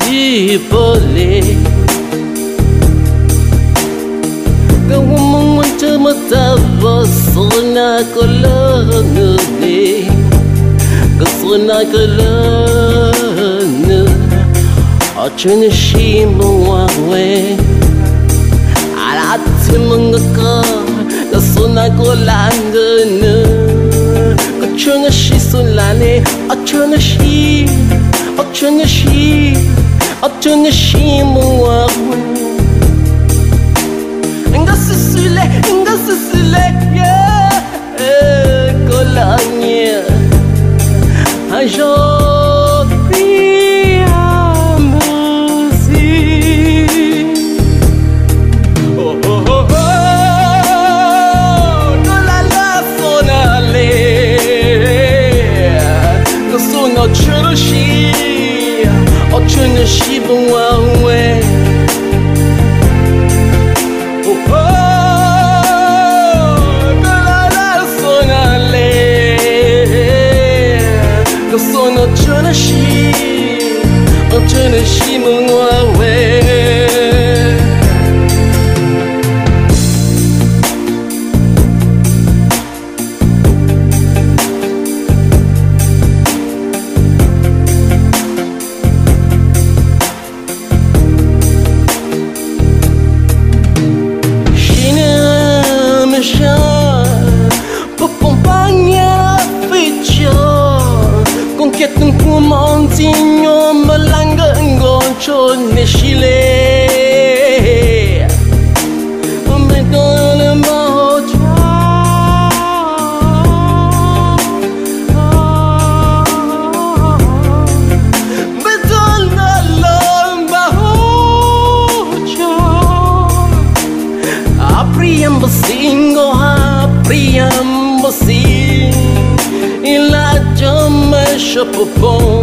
boleh kau ngomong macam-macam sona kolone sona kolone acun shimuwe alati mengaka sona kolane acun shisulane acun shimuwe Enggak sesile ya kolanya ajo priamusi oh oh oh kolala sonale kosono churushi ochuna shibunwe sono chunashi mungwawe Shina misha popompanha fecha con che tu montigno malanga ngoncho ne chile me donne mocha me donne lomba hocha apriam basingo apriam basingo il la jam shapopon